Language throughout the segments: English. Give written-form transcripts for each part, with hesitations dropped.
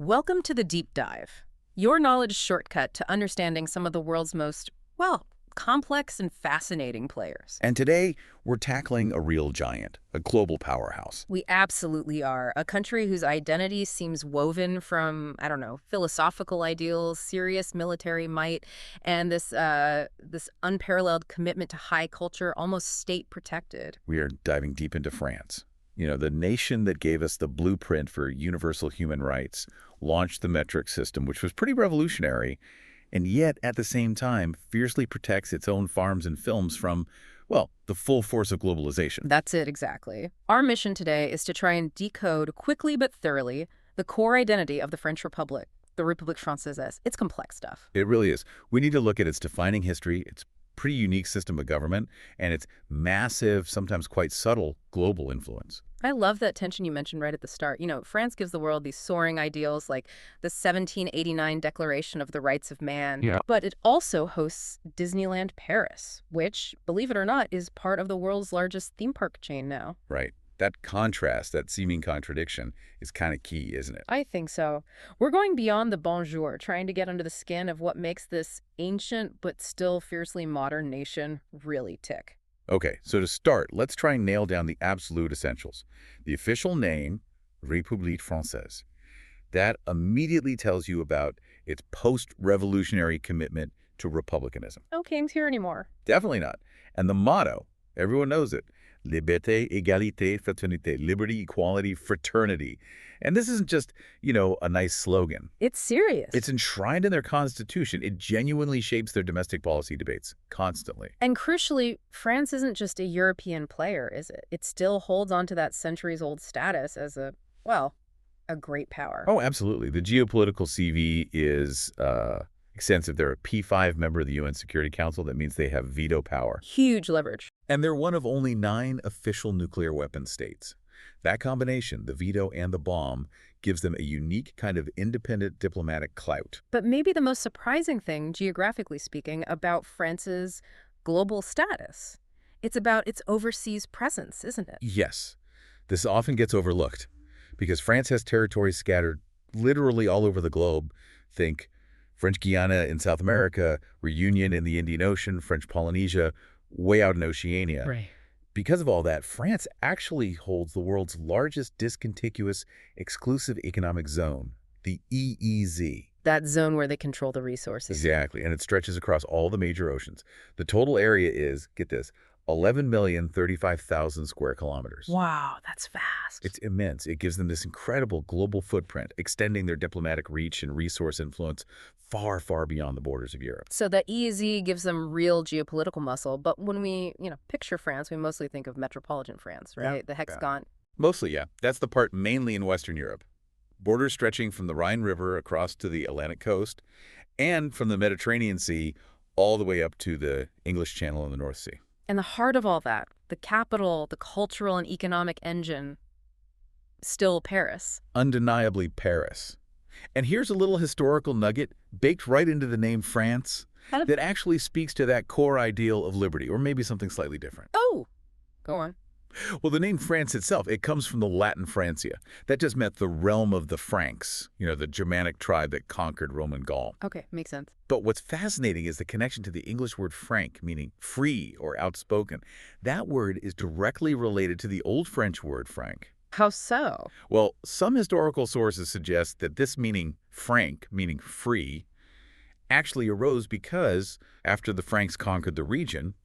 Welcome to the Deep Dive, your knowledge shortcut to understanding some of the world's most, well, complex and fascinating players. And today, we're tackling a real giant, a global powerhouse. We absolutely are. A country whose identity seems woven from, I don't know, philosophical ideals, serious military might, and this unparalleled commitment to high culture, almost state-protected. We are diving deep into France. You know, the nation that gave us the blueprint for universal human rights, launched the metric system, which was pretty revolutionary, and yet, at the same time, fiercely protects its own farms and films from, well, the full force of globalization. That's it, exactly. Our mission today is to try and decode quickly but thoroughly the core identity of the French Republic, the République Française. It's complex stuff. It really is. We need to look at its defining history, its pretty unique system of government, and its massive, sometimes quite subtle, global influence. I love that tension you mentioned right at the start. You know, France gives the world these soaring ideals like the 1789 Declaration of the Rights of Man. Yeah. But it also hosts Disneyland Paris, which, believe it or not, is part of the world's largest theme park chain now. Right. That contrast, that seeming contradiction, is kind of key, isn't it? I think so. We're going beyond the bonjour, trying to get under the skin of what makes this ancient but still fiercely modern nation really tick. Okay, so to start, let's try and nail down the absolute essentials. The official name, République Française. That immediately tells you about its post-revolutionary commitment to republicanism. No kings here anymore. Definitely not. And the motto, everyone knows it, Liberté, Égalité, Fraternité, liberty, equality, fraternity. And this isn't just, a nice slogan. It's serious. It's enshrined in their constitution. It genuinely shapes their domestic policy debates constantly. And crucially, France isn't just a European player, is it? It still holds on to that centuries-old status as a great power. Oh, absolutely. The geopolitical CV is extensive. They're a P5 member of the UN Security Council. That means they have veto power. Huge leverage. And they're one of only 9 official nuclear weapon states. That combination, the veto and the bomb, gives them a unique kind of independent diplomatic clout. But maybe the most surprising thing, geographically speaking, about France's global status, it's about its overseas presence, isn't it? Yes. This often gets overlooked because France has territories scattered literally all over the globe. Think French Guiana in South America, Reunion in the Indian Ocean, French Polynesia, way out in Oceania. Right. Because of all that, France actually holds the world's largest discontiguous exclusive economic zone, the EEZ. That zone where they control the resources. Exactly, and it stretches across all the major oceans. The total area is, get this, 11,035,000 square kilometers. Wow, that's vast. It's immense. It gives them this incredible global footprint, extending their diplomatic reach and resource influence far, far beyond the borders of Europe. So the EEZ gives them real geopolitical muscle, but when we, picture France, we mostly think of metropolitan France, right? Yeah. The hexagon. Mostly, yeah. That's the part mainly in Western Europe. Borders stretching from the Rhine River across to the Atlantic coast and from the Mediterranean Sea all the way up to the English Channel and the North Sea. And the heart of all that, the capital, the cultural and economic engine, still Paris. Undeniably Paris. And here's a little historical nugget baked right into the name France that actually speaks to that core ideal of liberty, or maybe something slightly different. Oh, go on. Well, the name France itself, it comes from the Latin Francia. That just meant the realm of the Franks, the Germanic tribe that conquered Roman Gaul. Okay, makes sense. But what's fascinating is the connection to the English word franc, meaning free or outspoken. That word is directly related to the Old French word franc. How so? Well, some historical sources suggest that this meaning franc, meaning free, actually arose because after the Franks conquered the region,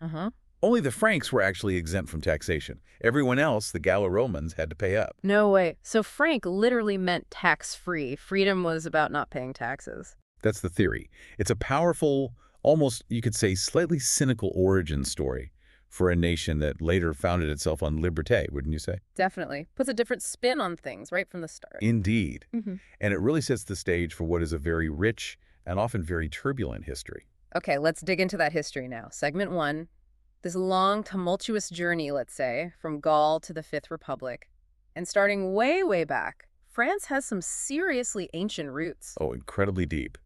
only the Franks were actually exempt from taxation. Everyone else, the Gallo-Romans, had to pay up. No way. So franc literally meant tax-free. Freedom was about not paying taxes. That's the theory. It's a powerful, almost, you could say, slightly cynical origin story for a nation that later founded itself on liberté, wouldn't you say? Definitely. Puts a different spin on things right from the start. Indeed. And it really sets the stage for what is a very rich and often very turbulent history. Okay, let's dig into that history now. Segment 1. This long, tumultuous journey, let's say, from Gaul to the Fifth Republic. And starting way, way back, France has some seriously ancient roots. Oh, incredibly deep.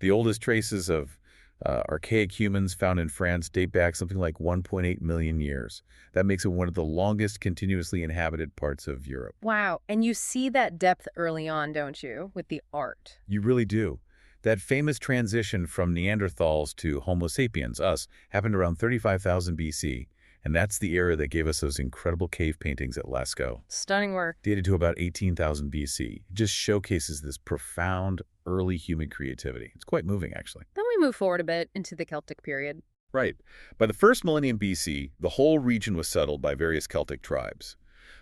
The oldest traces of Archaic humans found in France date back something like 1.8 million years. That makes it one of the longest continuously inhabited parts of Europe. Wow. And you see that depth early on, don't you, with the art? You really do. That famous transition from Neanderthals to Homo sapiens, us, happened around 35,000 BC, and that's the era that gave us those incredible cave paintings at Lascaux. Stunning work. Dated to about 18,000 BC. It just showcases this profound early human creativity. It's quite moving, actually. Then we move forward a bit into the Celtic period. Right. By the first millennium BC, the whole region was settled by various Celtic tribes.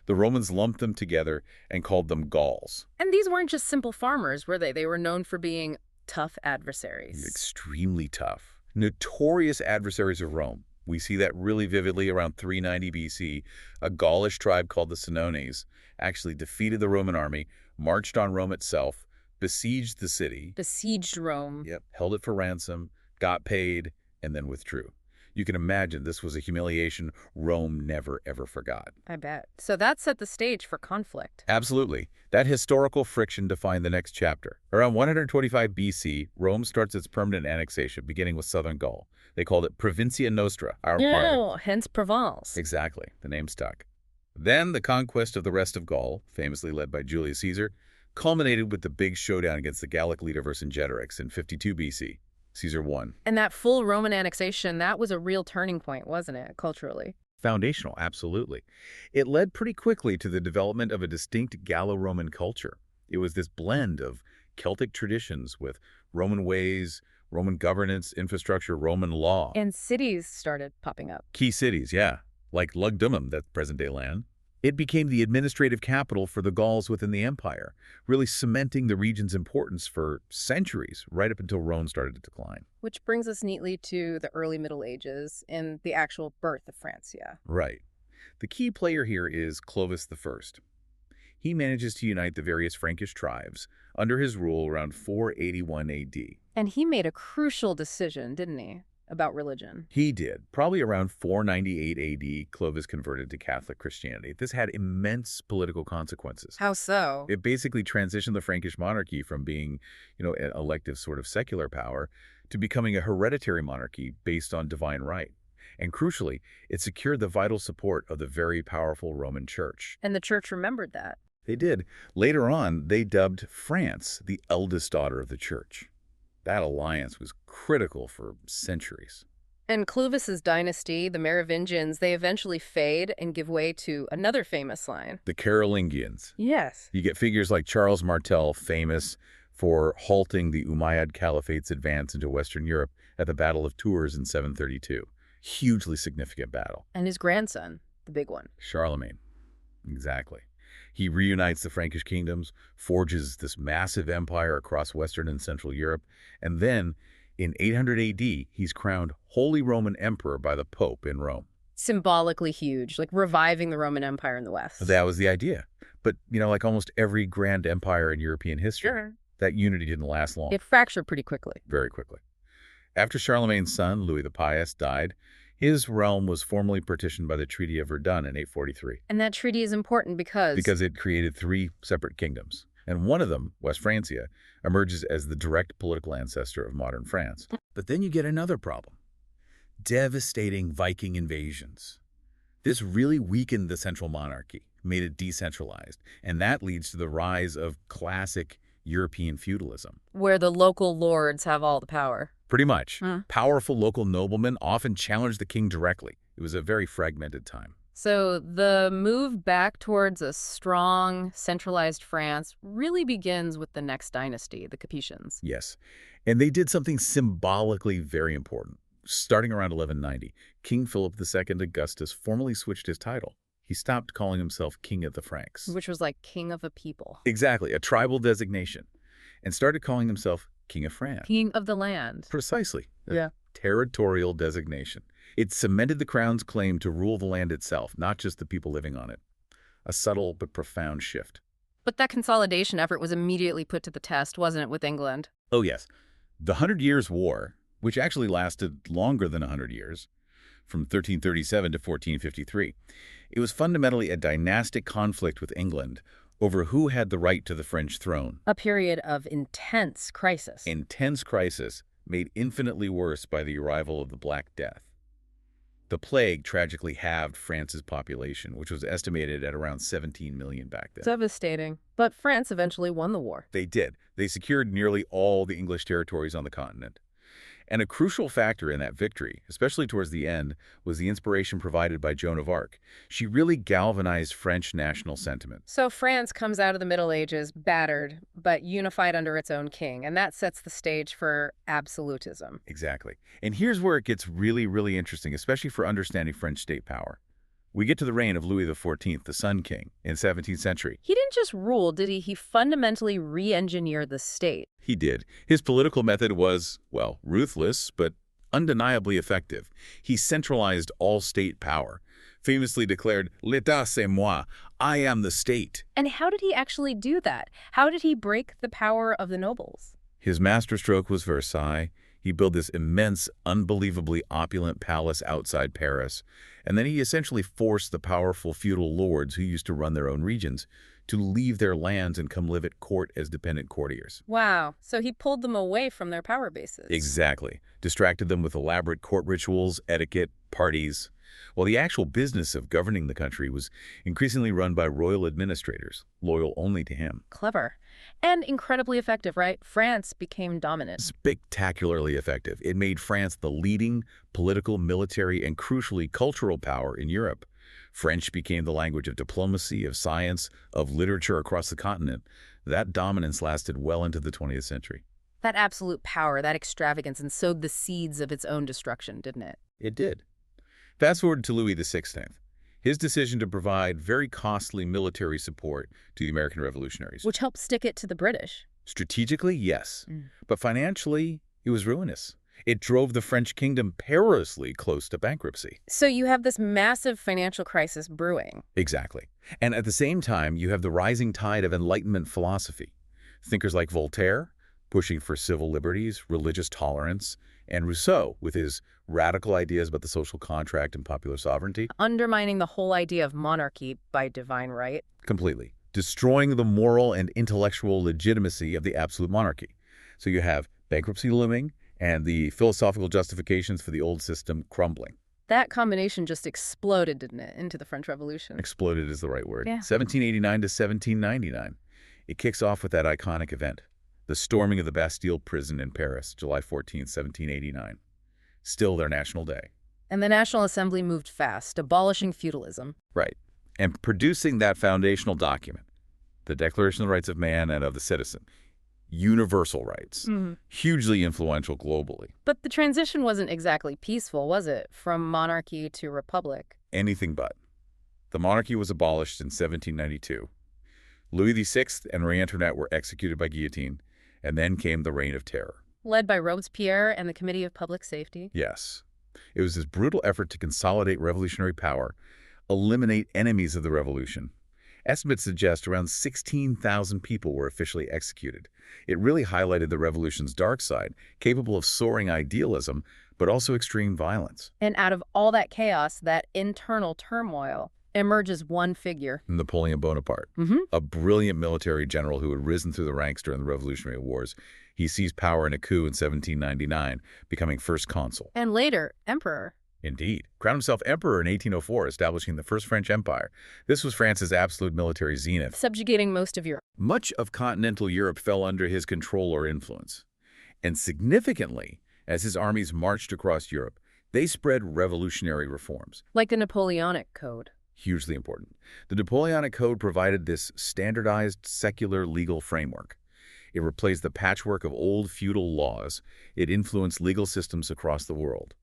The Romans lumped them together and called them Gauls. And these weren't just simple farmers, were they? They were known for being tough adversaries. Extremely tough. Notorious adversaries of Rome. We see that really vividly around 390 BC. A Gaulish tribe called the Senones actually defeated the Roman army, marched on Rome itself, besieged the city. Besieged Rome. Yep. Held it for ransom, got paid, and then withdrew. You can imagine this was a humiliation Rome never, ever forgot. I bet. So that set the stage for conflict. Absolutely. That historical friction defined the next chapter. Around 125 BC, Rome starts its permanent annexation, beginning with southern Gaul. They called it Provincia Nostra, our part. Yeah, hence Provence. Exactly. The name stuck. Then the conquest of the rest of Gaul, famously led by Julius Caesar, culminated with the big showdown against the Gallic leader Vercingetorix in 52 BC. Caesar won. And that full Roman annexation, that was a real turning point, wasn't it, culturally? Foundational, absolutely. It led pretty quickly to the development of a distinct Gallo-Roman culture. It was this blend of Celtic traditions with Roman ways, Roman governance, infrastructure, Roman law. And cities started popping up. Key cities, yeah, like Lugdunum, that's present-day land. It became the administrative capital for the Gauls within the empire, really cementing the region's importance for centuries, right up until Rome started to decline. Which brings us neatly to the early Middle Ages and the actual birth of Francia. Right. The key player here is Clovis I. He manages to unite the various Frankish tribes under his rule around 481 AD. And he made a crucial decision, didn't he, about religion? He did. Probably around 498 AD, Clovis converted to Catholic Christianity. This had immense political consequences. How so? It basically transitioned the Frankish monarchy from being, an elective sort of secular power to becoming a hereditary monarchy based on divine right. And crucially, it secured the vital support of the very powerful Roman Church. And the church remembered that. They did. Later on, they dubbed France the eldest daughter of the Church. That alliance was critical for centuries. And Clovis's dynasty, the Merovingians, they eventually fade and give way to another famous line. The Carolingians. Yes. You get figures like Charles Martel, famous for halting the Umayyad Caliphate's advance into Western Europe at the Battle of Tours in 732. Hugely significant battle. And his grandson, the big one. Charlemagne. Exactly. He reunites the Frankish kingdoms, forges this massive empire across Western and Central Europe, and then, in 800 AD, he's crowned Holy Roman Emperor by the Pope in Rome. Symbolically huge, like reviving the Roman Empire in the West. That was the idea. But, like almost every grand empire in European history, Sure. that unity didn't last long. It fractured pretty quickly. Very quickly. After Charlemagne's son, Louis the Pious, died, his realm was formally partitioned by the Treaty of Verdun in 843. And that treaty is important because... Because it created 3 separate kingdoms. And one of them, West Francia, emerges as the direct political ancestor of modern France. But then you get another problem. Devastating Viking invasions. This really weakened the central monarchy, made it decentralized, and that leads to the rise of classic European feudalism. Where the local lords have all the power. Pretty much. Powerful local noblemen often challenged the king directly. It was a very fragmented time. So the move back towards a strong, centralized France really begins with the next dynasty, the Capetians. Yes. And they did something symbolically very important. Starting around 1190, King Philip II Augustus formally switched his title. He stopped calling himself King of the Franks. Which was like king of a people. Exactly, a tribal designation. And started calling himself King of France. King of the land. Precisely. Yeah. Territorial designation. It cemented the crown's claim to rule the land itself, not just the people living on it. A subtle but profound shift. But that consolidation effort was immediately put to the test, wasn't it, with England? Oh, yes. The 100 Years' War, which actually lasted longer than 100 years, from 1337 to 1453, it was fundamentally a dynastic conflict with England over who had the right to the French throne. A period of intense crisis. Intense crisis, made infinitely worse by the arrival of the Black Death. The plague tragically halved France's population, which was estimated at around 17 million back then. Devastating. But France eventually won the war. They did. They secured nearly all the English territories on the continent. And a crucial factor in that victory, especially towards the end, was the inspiration provided by Joan of Arc. She really galvanized French national sentiment. So France comes out of the Middle Ages battered, but unified under its own king, and that sets the stage for absolutism. Exactly. And here's where it gets really, really interesting, especially for understanding French state power. We get to the reign of Louis XIV, the Sun King, in 17th century. He didn't just rule, did he? He fundamentally re-engineered the state. He did. His political method was, well, ruthless, but undeniably effective. He centralized all state power, famously declared, "L'État c'est moi," I am the state. And how did he actually do that? How did he break the power of the nobles? His masterstroke was Versailles. He built this immense, unbelievably opulent palace outside Paris, and then he essentially forced the powerful feudal lords who used to run their own regions to leave their lands and come live at court as dependent courtiers. Wow. So he pulled them away from their power bases. Exactly. Distracted them with elaborate court rituals, etiquette, parties. While the actual business of governing the country was increasingly run by royal administrators, loyal only to him. Clever. And incredibly effective, right? France became dominant. Spectacularly effective. It made France the leading political, military, and crucially cultural power in Europe. French became the language of diplomacy, of science, of literature across the continent. That dominance lasted well into the 20th century. That absolute power, that extravagance, and sowed the seeds of its own destruction, didn't it? It did. Fast forward to Louis XVI. His decision to provide very costly military support to the American revolutionaries. Which helped stick it to the British. Strategically, yes. But financially, it was ruinous. It drove the French kingdom perilously close to bankruptcy. So you have this massive financial crisis brewing. Exactly. And at the same time, you have the rising tide of Enlightenment philosophy. Thinkers like Voltaire, pushing for civil liberties, religious tolerance, and Rousseau, with his radical ideas about the social contract and popular sovereignty. Undermining the whole idea of monarchy by divine right. Completely. Destroying the moral and intellectual legitimacy of the absolute monarchy. So you have bankruptcy looming and the philosophical justifications for the old system crumbling. That combination just exploded, didn't it, into the French Revolution? Exploded is the right word. Yeah. 1789 to 1799. It kicks off with that iconic event, the storming of the Bastille prison in Paris, July 14, 1789. Still their national day. And the National Assembly moved fast, abolishing feudalism. Right. And producing that foundational document, the Declaration of the Rights of Man and of the Citizen. Universal rights. Hugely influential globally. But the transition wasn't exactly peaceful, was it? From monarchy to republic. Anything but. The monarchy was abolished in 1792. Louis VI and Marie Antoinette were executed by guillotine, and then came the Reign of Terror. Led by Robespierre and the Committee of Public Safety. Yes. It was this brutal effort to consolidate revolutionary power, eliminate enemies of the revolution. Estimates suggest around 16,000 people were officially executed. It really highlighted the revolution's dark side, capable of soaring idealism, but also extreme violence. And out of all that chaos, that internal turmoil, emerges one figure. Napoleon Bonaparte, a brilliant military general who had risen through the ranks during the Revolutionary Wars. He seized power in a coup in 1799, becoming first consul. And later, emperor. Indeed. Crowned himself emperor in 1804, establishing the First French Empire. This was France's absolute military zenith. Subjugating most of Europe. Much of continental Europe fell under his control or influence. And significantly, as his armies marched across Europe, they spread revolutionary reforms. Like the Napoleonic Code. Hugely important. The Napoleonic Code provided this standardized secular legal framework. It replaced the patchwork of old feudal laws. It influenced legal systems across the world.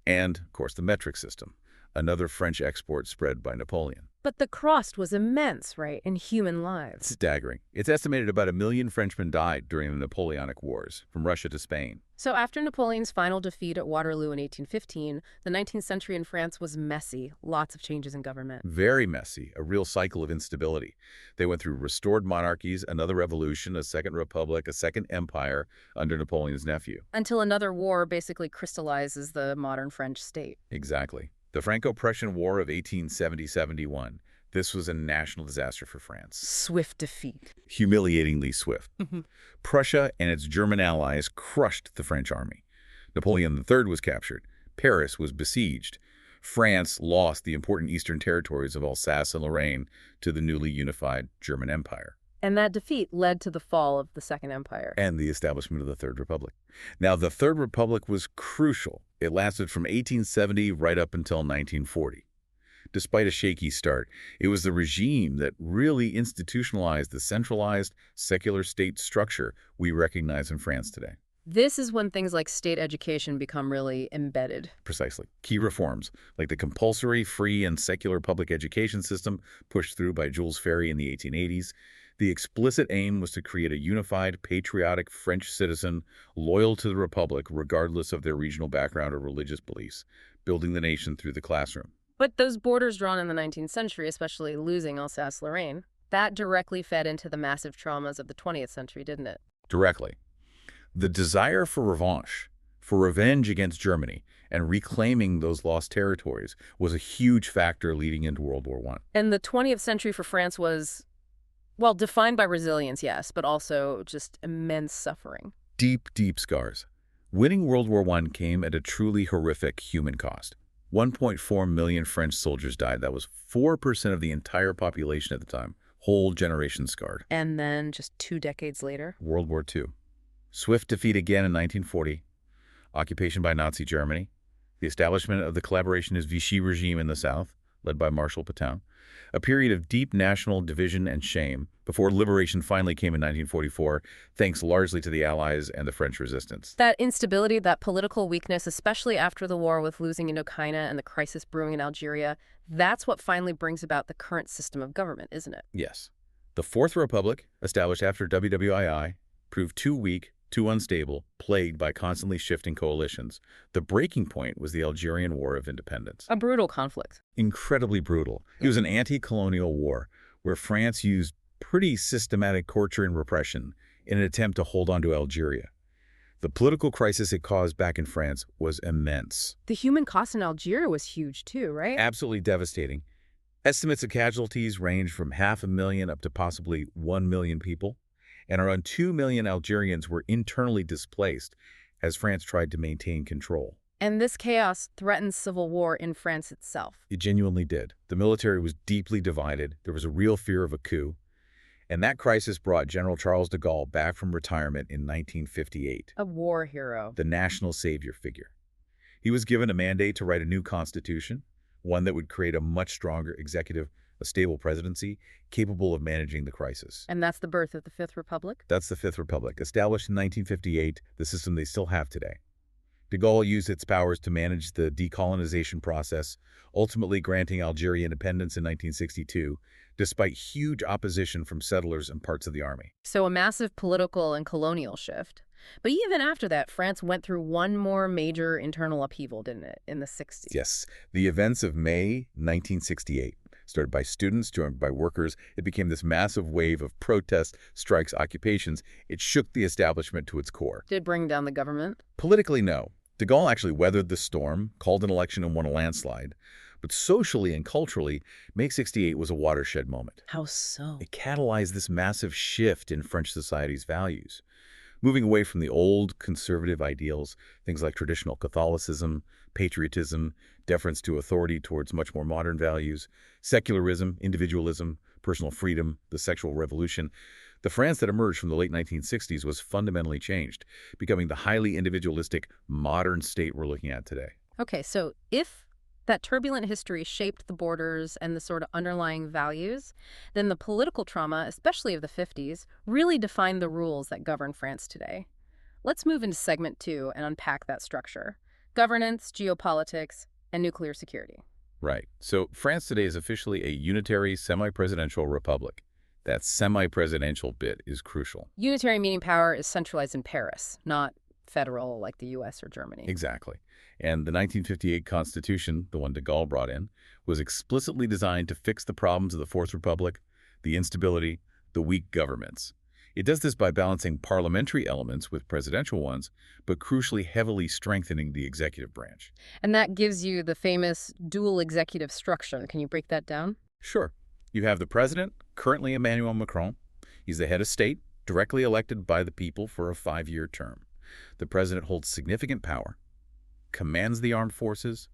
And, of course, the metric system, another French export spread by Napoleon. But the cost was immense, right, in human lives. Staggering. It's estimated about 1 million Frenchmen died during the Napoleonic Wars, from Russia to Spain. So after Napoleon's final defeat at Waterloo in 1815, the 19th century in France was messy, lots of changes in government. Very messy, a real cycle of instability. They went through restored monarchies, another revolution, a second republic, a second empire under Napoleon's nephew. Until another war basically crystallizes the modern French state. Exactly. The Franco-Prussian War of 1870-71. This was a national disaster for France. Swift defeat. Humiliatingly swift. Prussia and its German allies crushed the French army. Napoleon III was captured. Paris was besieged. France lost the important eastern territories of Alsace and Lorraine to the newly unified German Empire And that defeat led to the fall of the Second Empire. and the establishment of the Third Republic. Now, the Third Republic was crucial. It lasted from 1870 right up until 1940. Despite a shaky start, it was the regime that really institutionalized the centralized, secular state structure we recognize in France today. This is when things like state education become really embedded. Precisely. Key reforms, like the compulsory, free, and secular public education system pushed through by Jules Ferry in the 1880s. The explicit aim was to create a unified, patriotic French citizen loyal to the Republic regardless of their regional background or religious beliefs, building the nation through the classroom. But those borders drawn in the 19th century, especially losing Alsace-Lorraine, that directly fed into the massive traumas of the 20th century, didn't it? Directly. The desire for revenge against Germany, and reclaiming those lost territories was a huge factor leading into World War I. And the 20th century for France was, well, defined by resilience, yes, but also just immense suffering. Deep, deep scars. Winning World War I came at a truly horrific human cost. 1.4 million French soldiers died. That was 4% of the entire population at the time. Whole generation scarred. And then just 2 decades later? World War II. Swift defeat again in 1940. Occupation by Nazi Germany. The establishment of the collaborationist Vichy regime in the south, led by Marshal Pétain. A period of deep national division and shame before liberation finally came in 1944, thanks largely to the Allies and the French resistance. That instability, that political weakness, especially after the war with losing Indochina and the crisis brewing in Algeria, that's what finally brings about the current system of government, isn't it? Yes. The Fourth Republic, established after WWII, proved too weak, too unstable, plagued by constantly shifting coalitions. The breaking point was the Algerian War of Independence. A brutal conflict. Incredibly brutal. It was an anti-colonial war where France used pretty systematic torture and repression in an attempt to hold on to Algeria. The political crisis it caused back in France was immense. The human cost in Algeria was huge too, right? Absolutely devastating. Estimates of casualties range from 500,000 up to possibly 1 million people, and around 2 million Algerians were internally displaced as France tried to maintain control. And this chaos threatened civil war in France itself. It genuinely did. The military was deeply divided. There was a real fear of a coup. And that crisis brought General Charles de Gaulle back from retirement in 1958. A war hero. The national savior figure. He was given a mandate to write a new constitution, one that would create a much stronger executive, a stable presidency, capable of managing the crisis. And that's the birth of the Fifth Republic? That's the Fifth Republic, established in 1958, the system they still have today. De Gaulle used its powers to manage the decolonization process, ultimately granting Algeria independence in 1962, despite huge opposition from settlers and parts of the army. So a massive political and colonial shift. But even after that, France went through one more major internal upheaval, didn't it, in the 60s? Yes. The events of May 1968, started by students, joined by workers, it became this massive wave of protests, strikes, occupations. It shook the establishment to its core. Did it bring down the government? Politically, no. De Gaulle actually weathered the storm, called an election and won a landslide. But socially and culturally, May 68 was a watershed moment. How so? It catalyzed this massive shift in French society's values, moving away from the old conservative ideals, things like traditional Catholicism, patriotism, deference to authority towards much more modern values, secularism, individualism, personal freedom, the sexual revolution. The France that emerged from the late 1960s was fundamentally changed, becoming the highly individualistic, modern state we're looking at today. Okay, so if that turbulent history shaped the borders and the sort of underlying values, then the political trauma, especially of the 50s, really defined the rules that govern France today. Let's move into segment 2 and unpack that structure. Governance, geopolitics, and nuclear security. Right. So France today is officially a unitary, semi-presidential republic. That semi-presidential bit is crucial. Unitary meaning power is centralized in Paris, not federal like the U.S. or Germany. Exactly. And the 1958 Constitution, the one de Gaulle brought in, was explicitly designed to fix the problems of the Fourth Republic, the instability, the weak governments. It does this by balancing parliamentary elements with presidential ones, but crucially heavily strengthening the executive branch. And that gives you the famous dual executive structure. Can you break that down? Sure. You have the president, currently Emmanuel Macron. He's the head of state, directly elected by the people for a 5-year term. The president holds significant power, commands the armed forces,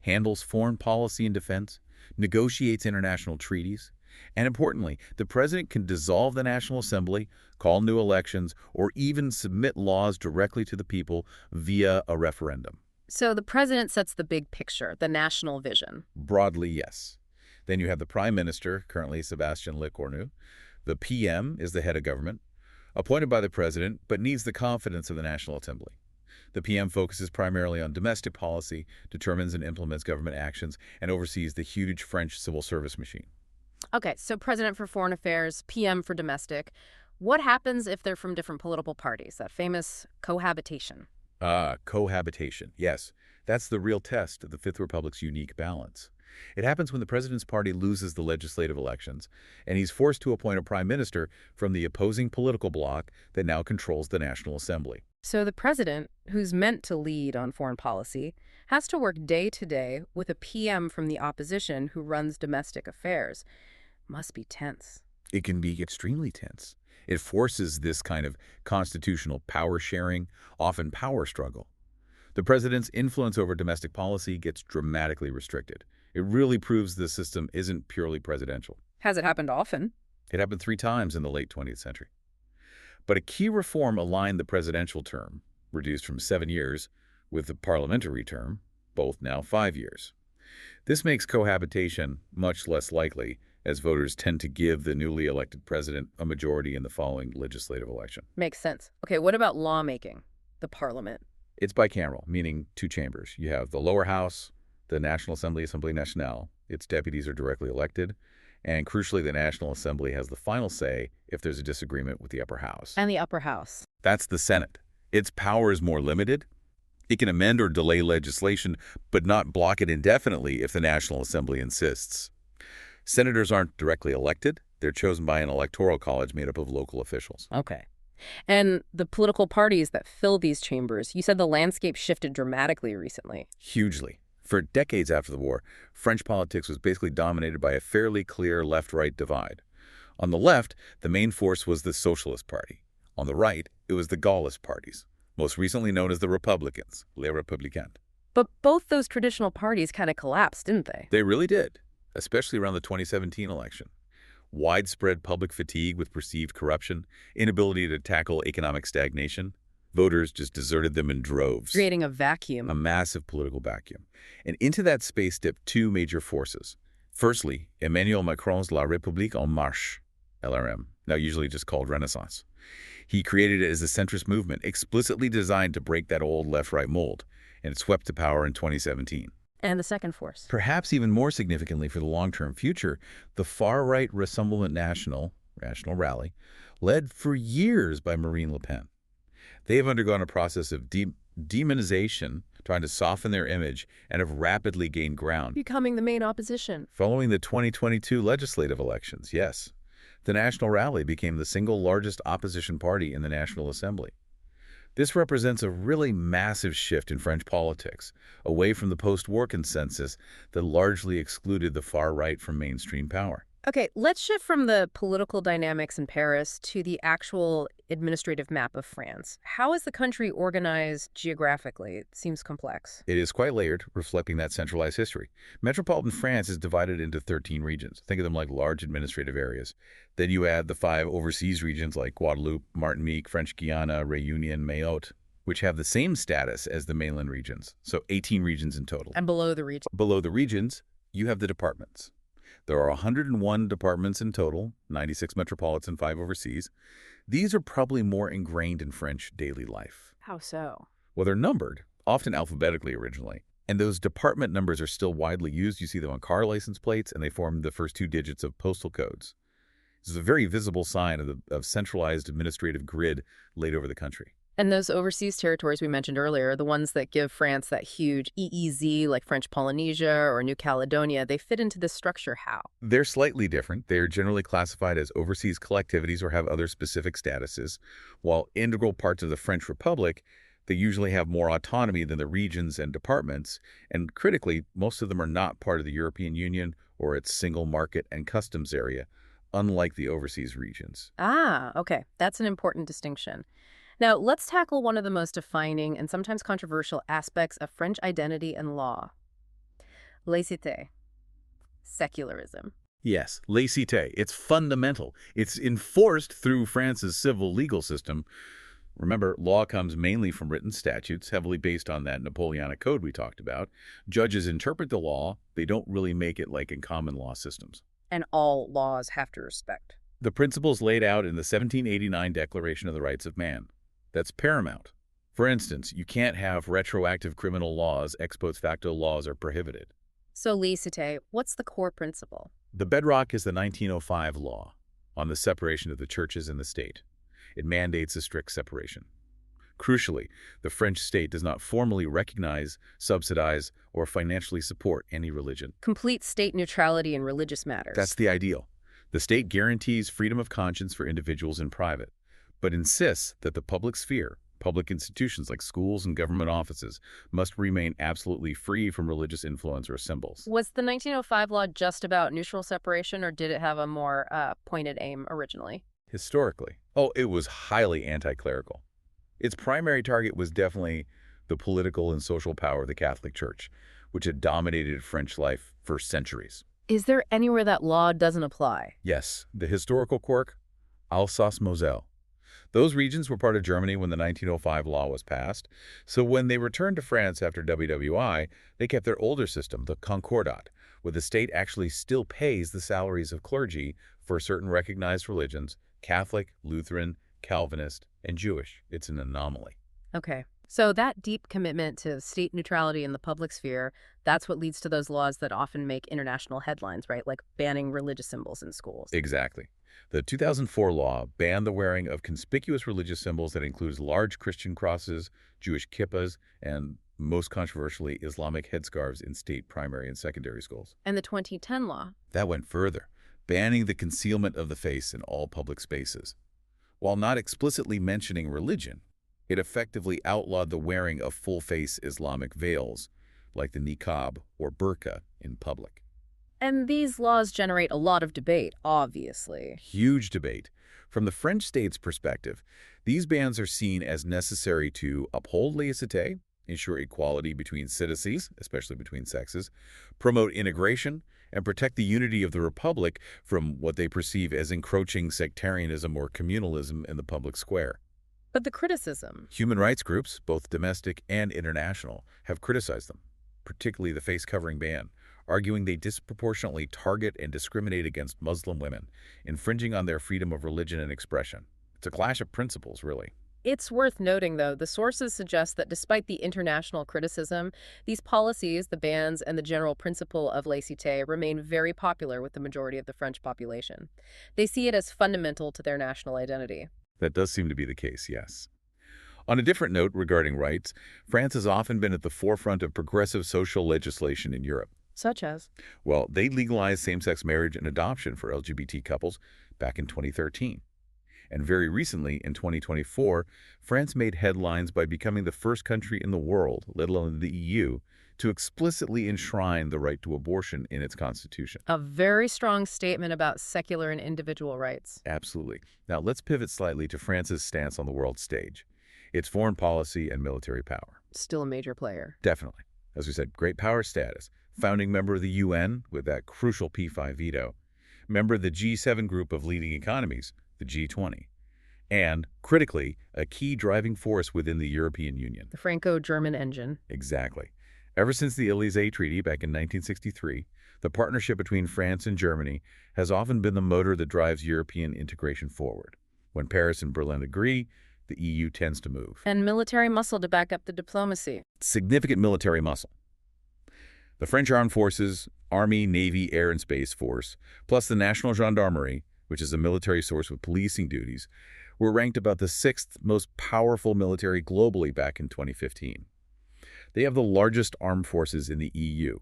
handles foreign policy and defense, negotiates international treaties, and importantly, the president can dissolve the National Assembly, call new elections, or even submit laws directly to the people via a referendum. So the president sets the big picture, the national vision. Broadly, yes. Then you have the prime minister, currently Sébastien Lecornu. The PM is the head of government, appointed by the president, but needs the confidence of the National Assembly. The PM focuses primarily on domestic policy, determines and implements government actions, and oversees the huge French civil service machine. Okay, so president for foreign affairs, PM for domestic. What happens if they're from different political parties? That famous cohabitation. Cohabitation. Yes, that's the real test of the Fifth Republic's unique balance. It happens when the president's party loses the legislative elections, and he's forced to appoint a prime minister from the opposing political bloc that now controls the National Assembly. So the president, who's meant to lead on foreign policy, has to work day to day with a PM from the opposition who runs domestic affairs. Must be tense. It can be extremely tense. It forces this kind of constitutional power sharing, often power struggle. The president's influence over domestic policy gets dramatically restricted. It really proves the system isn't purely presidential. Has it happened often? It happened 3 times in the late 20th century. But a key reform aligned the presidential term, reduced from 7 years, with the parliamentary term, both now 5 years. This makes cohabitation much less likely, as voters tend to give the newly elected president a majority in the following legislative election. Makes sense. Okay, what about lawmaking? The parliament. It's bicameral, meaning 2 chambers. You have the lower house, the National Assembly, Assemblée Nationale. Its deputies are directly elected. And crucially, the National Assembly has the final say if there's a disagreement with the upper house. And the upper house. That's the Senate. Its power is more limited. It can amend or delay legislation, but not block it indefinitely if the National Assembly insists. Senators aren't directly elected. They're chosen by an electoral college made up of local officials. Okay. And the political parties that fill these chambers, you said the landscape shifted dramatically recently. Hugely. For decades after the war, French politics was basically dominated by a fairly clear left-right divide. On the left, the main force was the Socialist Party. On the right, it was the Gaullist parties, most recently known as the Republicans, les Républicains. But both those traditional parties kind of collapsed, didn't they? They really did, especially around the 2017 election. Widespread public fatigue with perceived corruption, inability to tackle economic stagnation. Voters just deserted them in droves. Creating a vacuum. A massive political vacuum. And into that space stepped 2 major forces. Firstly, Emmanuel Macron's La République en Marche, LRM, now usually just called Renaissance. He created it as a centrist movement explicitly designed to break that old left-right mold, and it swept to power in 2017. And the second force. Perhaps even more significantly for the long-term future, the far-right Rassemblement National Rally, led for years by Marine Le Pen. They have undergone a process of demonization, trying to soften their image, and have rapidly gained ground. Becoming the main opposition. Following the 2022 legislative elections, yes, the National Rally became the single largest opposition party in the National Assembly. This represents a really massive shift in French politics, away from the post-war consensus that largely excluded the far right from mainstream power. Okay, let's shift from the political dynamics in Paris to the actual administrative map of France. How is the country organized geographically? It seems complex. It is quite layered, reflecting that centralized history. Metropolitan France is divided into 13 regions. Think of them like large administrative areas. Then you add the 5 overseas regions like Guadeloupe, Martinique, French Guiana, Réunion, Mayotte, which have the same status as the mainland regions. So 18 regions in total. And below the region. Below the regions, you have the departments. There are 101 departments in total, 96 metropolitan, 5 overseas. These are probably more ingrained in French daily life. How so? Well, they're numbered, often alphabetically originally. And those department numbers are still widely used. You see them on car license plates, and they form the first 2 digits of postal codes. This is a very visible sign of centralized administrative grid laid over the country. And those overseas territories we mentioned earlier, the ones that give France that huge EEZ, like French Polynesia or New Caledonia, they fit into this structure how? They're slightly different. They are generally classified as overseas collectivities or have other specific statuses, while integral parts of the French Republic, they usually have more autonomy than the regions and departments, and critically, most of them are not part of the European Union or its single market and customs area, unlike the overseas regions. Ah, okay. That's an important distinction. Now, let's tackle one of the most defining and sometimes controversial aspects of French identity and law: laïcité, secularism. Yes, laïcité. It's fundamental. It's enforced through France's civil legal system. Remember, law comes mainly from written statutes, heavily based on that Napoleonic code we talked about. Judges interpret the law. They don't really make it like in common law systems. And all laws have to respect. The principles laid out in the 1789 Declaration of the Rights of Man. That's paramount. For instance, you can't have retroactive criminal laws. Ex post facto laws are prohibited. So laïcité, what's the core principle? The bedrock is the 1905 law on the separation of the churches and the state. It mandates a strict separation. Crucially, the French state does not formally recognize, subsidize, or financially support any religion. Complete state neutrality in religious matters. That's the ideal. The state guarantees freedom of conscience for individuals in private, but insists that the public sphere, public institutions like schools and government offices, must remain absolutely free from religious influence or symbols. Was the 1905 law just about neutral separation, or did it have a more pointed aim originally? Historically, it was highly anti-clerical. Its primary target was definitely the political and social power of the Catholic Church, which had dominated French life for centuries. Is there anywhere that law doesn't apply? Yes, the historical quirk, Alsace-Moselle. Those regions were part of Germany when the 1905 law was passed, so when they returned to France after WWI, they kept their older system, the Concordat, where the state actually still pays the salaries of clergy for certain recognized religions: Catholic, Lutheran, Calvinist, and Jewish. It's an anomaly. Okay. So that deep commitment to state neutrality in the public sphere, that's what leads to those laws that often make international headlines, right? Like banning religious symbols in schools. Exactly. The 2004 law banned the wearing of conspicuous religious symbols that includes large Christian crosses, Jewish kippahs, and, most controversially, Islamic headscarves in state primary and secondary schools. And the 2010 law? That went further, banning the concealment of the face in all public spaces. While not explicitly mentioning religion, it effectively outlawed the wearing of full-face Islamic veils, like the niqab or burqa, in public. And these laws generate a lot of debate, obviously. Huge debate. From the French state's perspective, these bans are seen as necessary to uphold laïcité, ensure equality between citizens, especially between sexes, promote integration, and protect the unity of the Republic from what they perceive as encroaching sectarianism or communalism in the public square. But the criticism. Human rights groups, both domestic and international, have criticized them, particularly the face-covering ban, arguing they disproportionately target and discriminate against Muslim women, infringing on their freedom of religion and expression. It's a clash of principles, really. It's worth noting, though, the sources suggest that despite the international criticism, these policies, the bans, and the general principle of laïcité remain very popular with the majority of the French population. They see it as fundamental to their national identity. That does seem to be the case, yes. On a different note regarding rights, France has often been at the forefront of progressive social legislation in Europe. Such as? Well, they legalized same-sex marriage and adoption for LGBT couples back in 2013. And very recently, in 2024, France made headlines by becoming the first country in the world, let alone the EU, to explicitly enshrine the right to abortion in its constitution. A very strong statement about secular and individual rights. Absolutely. Now, let's pivot slightly to France's stance on the world stage, its foreign policy and military power. Still a major player. Definitely. As we said, great power status, founding member of the UN with that crucial P5 veto, member of the G7 group of leading economies, the G20, and, critically, a key driving force within the European Union. The Franco-German engine. Exactly. Ever since the Élysée Treaty back in 1963, the partnership between France and Germany has often been the motor that drives European integration forward. When Paris and Berlin agree, the EU tends to move. And military muscle to back up the diplomacy. Significant military muscle. The French Armed Forces, Army, Navy, Air and Space Force, plus the National Gendarmerie, which is a military source with policing duties, were ranked about the 6th most powerful military globally back in 2015. They have the largest armed forces in the EU.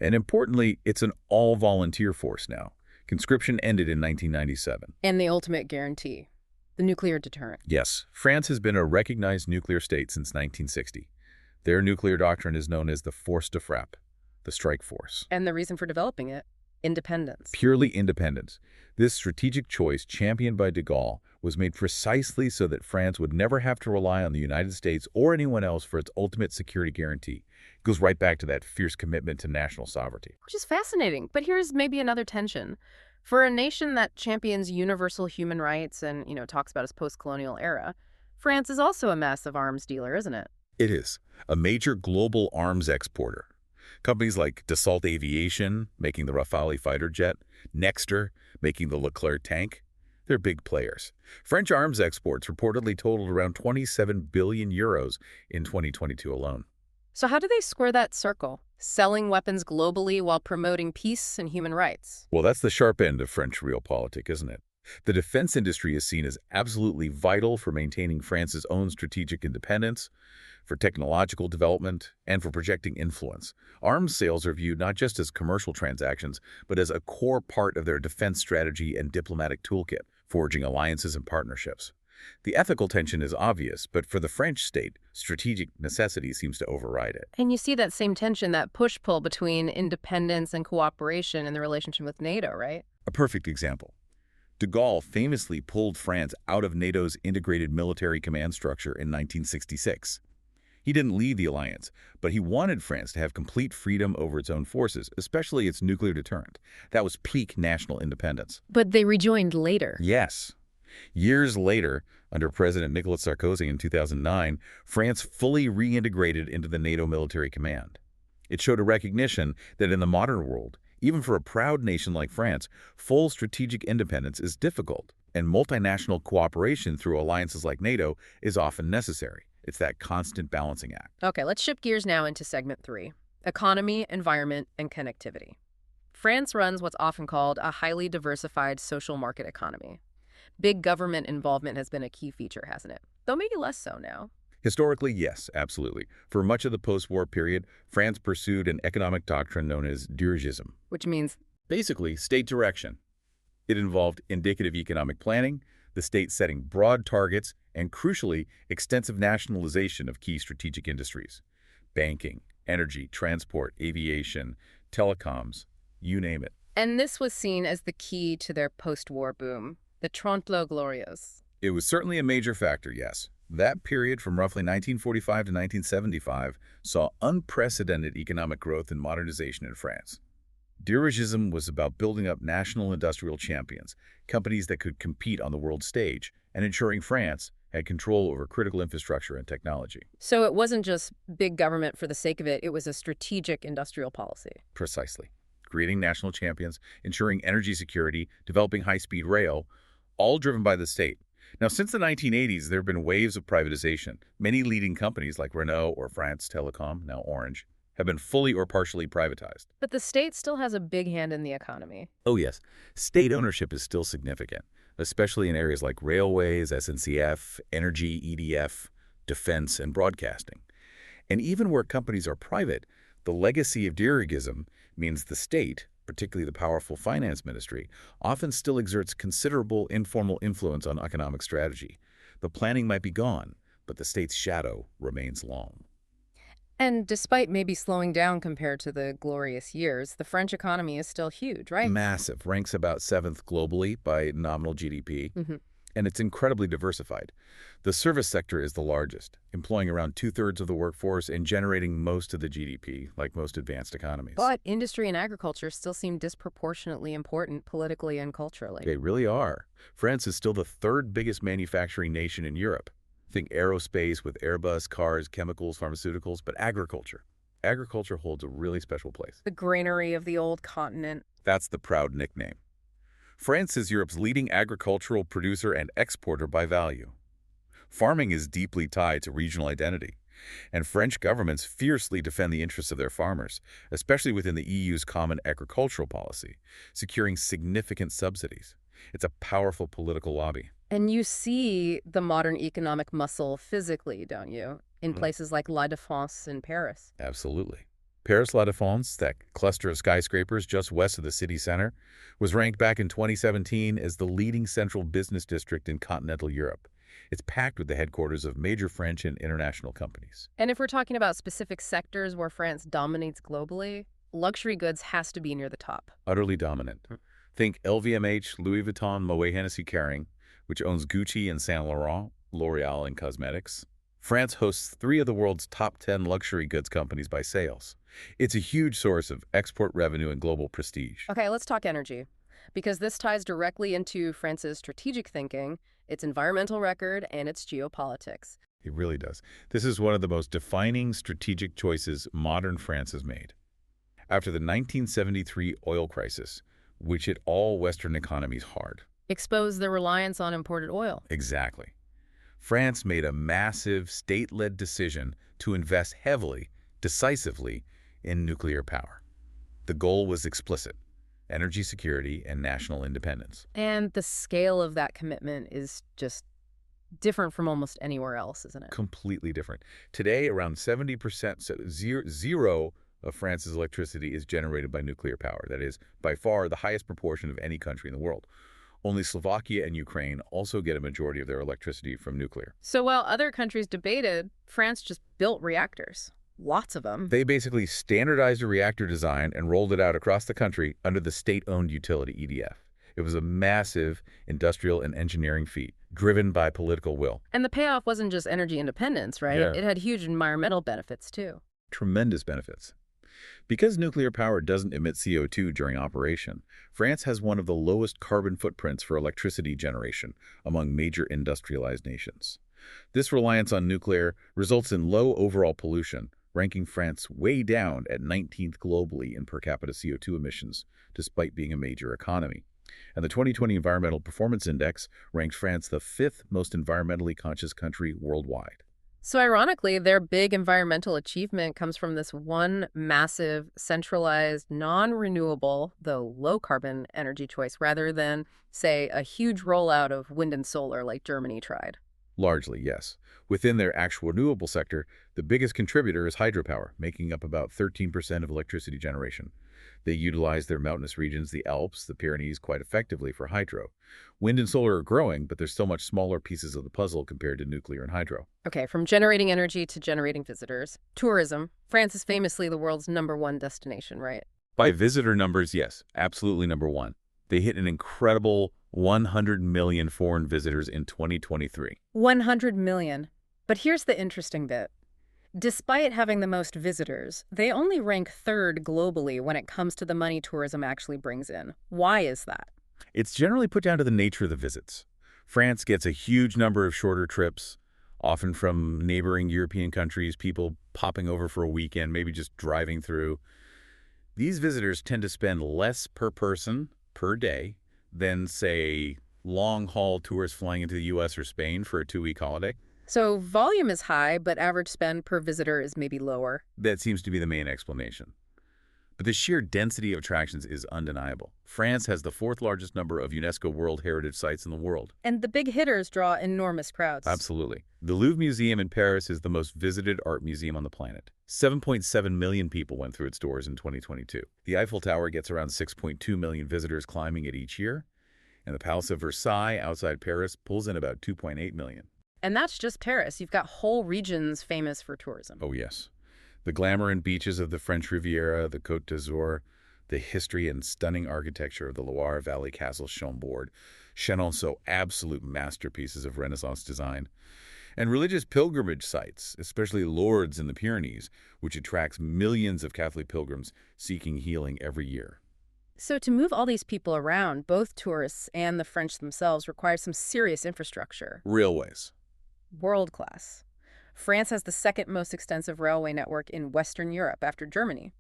And importantly, it's an all-volunteer force now. Conscription ended in 1997. And the ultimate guarantee, the nuclear deterrent. Yes, France has been a recognized nuclear state since 1960. Their nuclear doctrine is known as the force de frappe, the strike force. And the reason for developing it? Independence. Purely independence. This strategic choice, championed by de Gaulle, was made precisely so that France would never have to rely on the United States or anyone else for its ultimate security guarantee. It goes right back to that fierce commitment to national sovereignty. Which is fascinating. But here's maybe another tension. For a nation that champions universal human rights and, talks about its post-colonial era, France is also a massive arms dealer, isn't it? It is a major global arms exporter. Companies like Dassault Aviation, making the Rafale fighter jet, Nexter, making the Leclerc tank, they're big players. French arms exports reportedly totaled around 27 billion euros in 2022 alone. So how do they square that circle? Selling weapons globally while promoting peace and human rights. Well, that's the sharp end of French realpolitik, isn't it? The defense industry is seen as absolutely vital for maintaining France's own strategic independence, for technological development, and for projecting influence. Arms sales are viewed not just as commercial transactions, but as a core part of their defense strategy and diplomatic toolkit, forging alliances and partnerships. The ethical tension is obvious, but for the French state, strategic necessity seems to override it. And you see that same tension, that push-pull between independence and cooperation in the relationship with NATO, right? A perfect example. De Gaulle famously pulled France out of NATO's integrated military command structure in 1966. He didn't leave the alliance, but he wanted France to have complete freedom over its own forces, especially its nuclear deterrent. That was peak national independence. But they rejoined later. Yes. Years later, under President Nicolas Sarkozy in 2009, France fully reintegrated into the NATO military command. It showed a recognition that in the modern world, even for a proud nation like France, full strategic independence is difficult, and multinational cooperation through alliances like NATO is often necessary. It's that constant balancing act. Okay, let's shift gears now into segment 3, economy, environment, and connectivity. France runs what's often called a highly diversified social market economy. Big government involvement has been a key feature, hasn't it? Though maybe less so now. Historically, yes, absolutely. For much of the post-war period, France pursued an economic doctrine known as dirigism. Which means Basically, state direction. It involved indicative economic planning, the state setting broad targets, and crucially, extensive nationalization of key strategic industries. Banking, energy, transport, aviation, telecoms, you name it. And this was seen as the key to their post-war boom, the Trente Glorieuses. It was certainly a major factor, yes. That period from roughly 1945 to 1975 saw unprecedented economic growth and modernization in France. Dirigism was about building up national industrial champions, companies that could compete on the world stage, and ensuring France had control over critical infrastructure and technology. So it wasn't just big government for the sake of it, it was a strategic industrial policy. Precisely. Creating national champions, ensuring energy security, developing high-speed rail, all driven by the state. Now, since the 1980s, there have been waves of privatization. Many leading companies like Renault or France Telecom, now Orange, have been fully or partially privatized. But the state still has a big hand in the economy. Oh yes, state ownership is still significant, especially in areas like railways, SNCF, energy, EDF, defense, and broadcasting. And even where companies are private, the legacy of dirigism means the state, particularly the powerful finance ministry, often still exerts considerable informal influence on economic strategy. The planning might be gone, but the state's shadow remains long. And despite maybe slowing down compared to the glorious years, the French economy is still huge, right? Massive, ranks about 7th globally by nominal GDP, and it's incredibly diversified. The service sector is the largest, employing around 2/3 of the workforce and generating most of the GDP, like most advanced economies. But industry and agriculture still seem disproportionately important politically and culturally. They really are. France is still the 3rd biggest manufacturing nation in Europe. Think aerospace with Airbus, cars, chemicals, pharmaceuticals, but agriculture. Agriculture holds a really special place. The granary of the old continent. That's the proud nickname. France is Europe's leading agricultural producer and exporter by value. Farming is deeply tied to regional identity, and French governments fiercely defend the interests of their farmers, especially within the EU's common agricultural policy, securing significant subsidies. It's a powerful political lobby. And you see the modern economic muscle physically, don't you? In places like La Défense in Paris. Absolutely. Paris La Défense, that cluster of skyscrapers just west of the city center, was ranked back in 2017 as the leading central business district in continental Europe. It's packed with the headquarters of major French and international companies. And if we're talking about specific sectors where France dominates globally, luxury goods has to be near the top. Utterly dominant. Think LVMH, Louis Vuitton, Moet Hennessy Kering, which owns Gucci and Saint Laurent, L'Oreal in cosmetics. France hosts 3 of the world's top 10 luxury goods companies by sales. It's a huge source of export revenue and global prestige. Okay, let's talk energy, because this ties directly into France's strategic thinking, its environmental record, and its geopolitics. It really does. This is one of the most defining strategic choices modern France has made. After the 1973 oil crisis, which hit all Western economies hard. Expose their reliance on imported oil. Exactly. France made a massive state-led decision to invest heavily, decisively, in nuclear power. The goal was explicit: energy security and national independence. And the scale of that commitment is just different from almost anywhere else, isn't it? Completely different. Today, around 70%, zero of France's electricity is generated by nuclear power. That is, by far, the highest proportion of any country in the world. Only Slovakia and Ukraine also get a majority of their electricity from nuclear. So while other countries debated, France just built reactors. Lots of them. They basically standardized a reactor design and rolled it out across the country under the state-owned utility, EDF. It was a massive industrial and engineering feat, driven by political will. And the payoff wasn't just energy independence, right? Yeah. It had huge environmental benefits, too. Tremendous benefits. Because nuclear power doesn't emit CO2 during operation, France has one of the lowest carbon footprints for electricity generation among major industrialized nations. This reliance on nuclear results in low overall pollution, ranking France way down at 19th globally in per capita CO2 emissions, despite being a major economy. And the 2020 Environmental Performance Index ranked France the 5th most environmentally conscious country worldwide. So ironically, their big environmental achievement comes from this one massive, centralized, non-renewable, though low-carbon energy choice, rather than, say, a huge rollout of wind and solar like Germany tried. Largely, yes. Within their actual renewable sector, the biggest contributor is hydropower, making up about 13% of electricity generation. They utilize their mountainous regions, the Alps, the Pyrenees, quite effectively for hydro. Wind and solar are growing, but they're still much smaller pieces of the puzzle compared to nuclear and hydro. Okay, from generating energy to generating visitors. Tourism. France is famously the world's #1 destination, right? By visitor numbers, yes, absolutely #1. They hit an incredible 100 million foreign visitors in 2023. 100 million. But here's the interesting bit. Despite having the most visitors, they only rank 3rd globally when it comes to the money tourism actually brings in. Why is that? It's generally put down to the nature of the visits. France gets a huge number of shorter trips, often from neighboring European countries, people popping over for a weekend, maybe just driving through. These visitors tend to spend less per person per day than, say, long-haul tourists flying into the U.S. or Spain for a 2-week holiday. So volume is high, but average spend per visitor is maybe lower. That seems to be the main explanation. But the sheer density of attractions is undeniable. France has the 4th largest number of UNESCO World Heritage Sites in the world. And the big hitters draw enormous crowds. Absolutely. The Louvre Museum in Paris is the most visited art museum on the planet. 7.7 million people went through its doors in 2022. The Eiffel Tower gets around 6.2 million visitors climbing it each year. And the Palace of Versailles outside Paris pulls in about 2.8 million. And that's just Paris. You've got whole regions famous for tourism. Oh, yes. The glamour and beaches of the French Riviera, the Côte d'Azur, the history and stunning architecture of the Loire Valley Castle Chambord, Chenonceau, absolute masterpieces of Renaissance design, and religious pilgrimage sites, especially Lourdes in the Pyrenees, which attracts millions of Catholic pilgrims seeking healing every year. So to move all these people around, both tourists and the French themselves, require some serious infrastructure. Railways. World class. France has the 2nd most extensive railway network in Western Europe after Germany.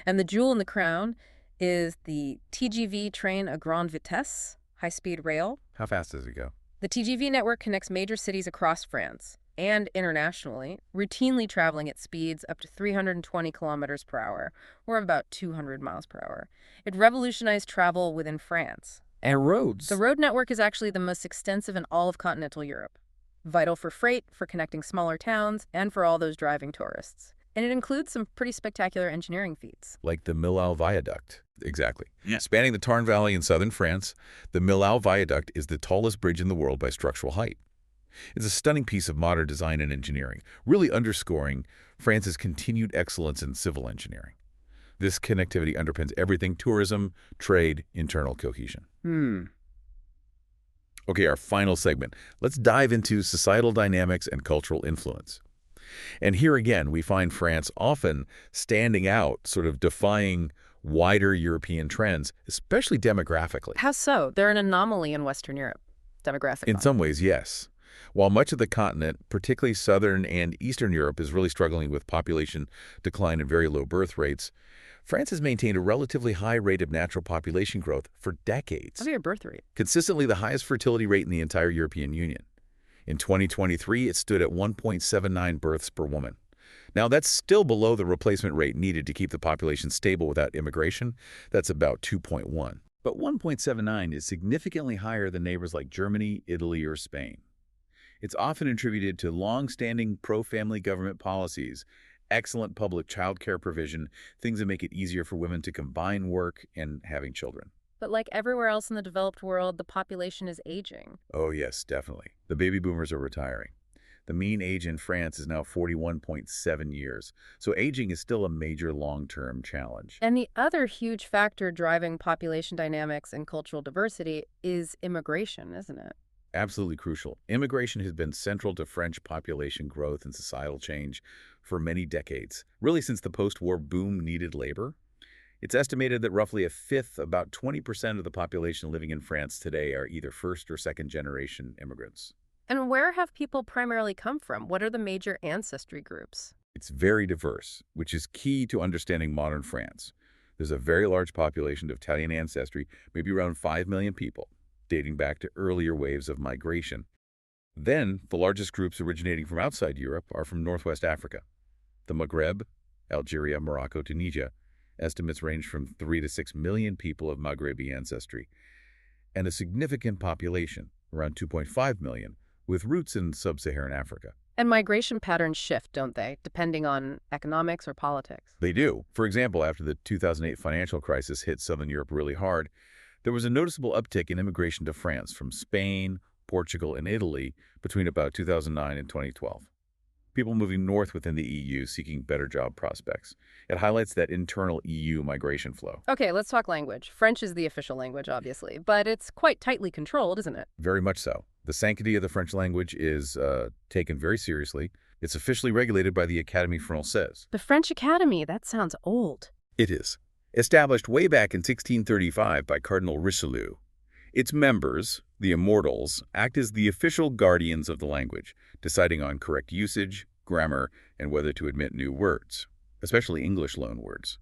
And the jewel in the crown is the TGV train à grande vitesse, high-speed rail. How fast does it go? The TGV network connects major cities across France and internationally, routinely traveling at speeds up to 320 kilometers per hour, or about 200 miles per hour. It revolutionized travel within France. And roads. The road network is actually the most extensive in all of continental Europe. Vital for freight, for connecting smaller towns, and for all those driving tourists. And it includes some pretty spectacular engineering feats. Like the Millau Viaduct. Exactly. Yeah. Spanning the Tarn Valley in southern France, the Millau Viaduct is the tallest bridge in the world by structural height. It's a stunning piece of modern design and engineering, really underscoring France's continued excellence in civil engineering. This connectivity underpins everything: tourism, trade, internal cohesion. Hmm. Okay, our final segment. Let's dive into societal dynamics and cultural influence. And here again, we find France often standing out, sort of defying wider European trends, especially demographically. How so? They're an anomaly in Western Europe, In demographic-wise. some ways, yes. While much of the continent, particularly Southern and Eastern Europe, is really struggling with population decline and very low birth rates, France has maintained a relatively high rate of natural population growth for What decades, are your birth rate? consistently the highest fertility rate in the entire European Union. In 2023, it stood at 1.79 births per woman. Now, that's still below the replacement rate needed to keep the population stable without immigration. That's about 2.1. But 1.79 is significantly higher than neighbors like Germany, Italy, or Spain. It's often attributed to long-standing pro-family government policies, excellent public child care provision, things that make it easier for women to combine work and having children. But like everywhere else in the developed world, the population is aging. Oh yes, definitely. The baby boomers are retiring. The mean age in France is now 41.7 years, so aging is still a major long-term challenge. And the other huge factor driving population dynamics and cultural diversity is immigration, isn't it? Absolutely crucial. Immigration has been central to French population growth and societal change for many decades, really since the post-war boom needed labor. It's estimated that roughly a fifth, about 20% of the population living in France today are either first or second generation immigrants. And where have people primarily come from? What are the major ancestry groups? It's very diverse, which is key to understanding modern France. There's a very large population of Italian ancestry, maybe around 5 million people, dating back to earlier waves of migration. Then, the largest groups originating from outside Europe are from Northwest Africa. The Maghreb, Algeria, Morocco, Tunisia. Estimates range from 3 to 6 million people of Maghrebi ancestry, and a significant population, around 2.5 million, with roots in sub-Saharan Africa. And migration patterns shift, don't they, depending on economics or politics? They do. For example, after the 2008 financial crisis hit Southern Europe really hard, there was a noticeable uptick in immigration to France from Spain, Portugal, and Italy between about 2009 and 2012. People moving north within the EU seeking better job prospects. It highlights that internal EU migration flow. Okay, let's talk language. French is the official language, obviously, but it's quite tightly controlled, isn't it? Very much so. The sanctity of the French language is taken very seriously. It's officially regulated by the Académie Française. The French Academy, that sounds old. It is. Established way back in 1635 by Cardinal Richelieu. Its members, the immortals, act as the official guardians of the language, deciding on correct usage, grammar, and whether to admit new words, especially English loanwords.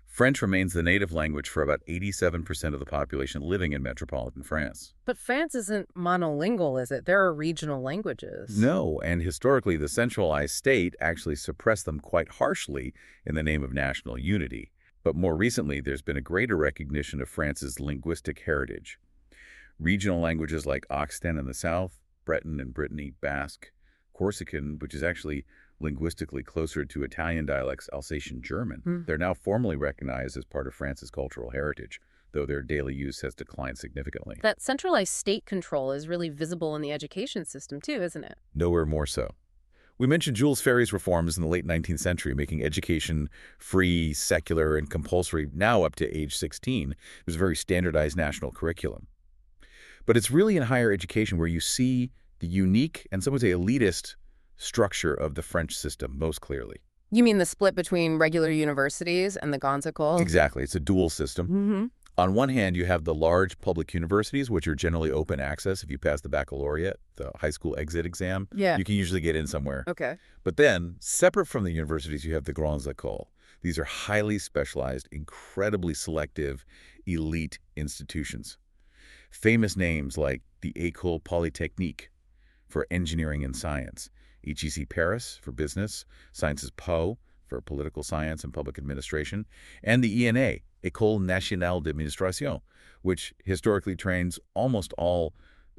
French remains the native language for about 87% of the population living in metropolitan France. But France isn't monolingual, is it? There are regional languages. No, and historically the centralized state actually suppressed them quite harshly in the name of national unity. But more recently, there's been a greater recognition of France's linguistic heritage. Regional languages like Occitan in the south, Breton and Brittany, Basque, Corsican, which is actually linguistically closer to Italian dialects, Alsatian German, they're now formally recognized as part of France's cultural heritage, though their daily use has declined significantly. That centralized state control is really visible in the education system too, isn't it? Nowhere more so. We mentioned Jules Ferry's reforms in the late 19th century, making education free, secular, and compulsory, now up to age 16. It was a very standardized national curriculum. But it's really in higher education where you see the unique, and some would say elitist, structure of the French system most clearly. You mean the split between regular universities and the grande école? Exactly. It's a dual system. Mm-hmm. On one hand, you have the large public universities, which are generally open access. If you pass the baccalaureate, the high school exit exam, Yeah. you can usually get in somewhere. Okay. But then, separate from the universities, you have the grandes écoles. These are highly specialized, incredibly selective, elite institutions. Famous names like the École Polytechnique for engineering and science, HEC Paris for business, Sciences Po for political science and public administration, and the ENA, École Nationale d'Administration, which historically trains almost all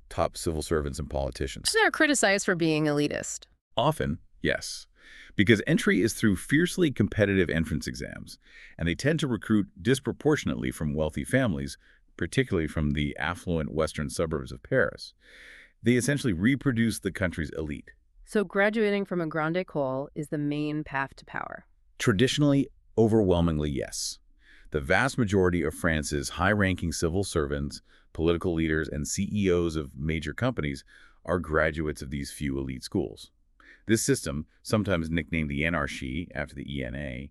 top civil servants and politicians. They're criticized for being elitist. Often, yes, because entry is through fiercely competitive entrance exams, and they tend to recruit disproportionately from wealthy families, particularly from the affluent western suburbs of Paris. They essentially reproduce the country's elite. So graduating from a grande école is the main path to power. Traditionally, Overwhelmingly, yes. The vast majority of France's high-ranking civil servants, political leaders, and CEOs of major companies are graduates of these few elite schools. This system, sometimes nicknamed the anarchy after the ENA,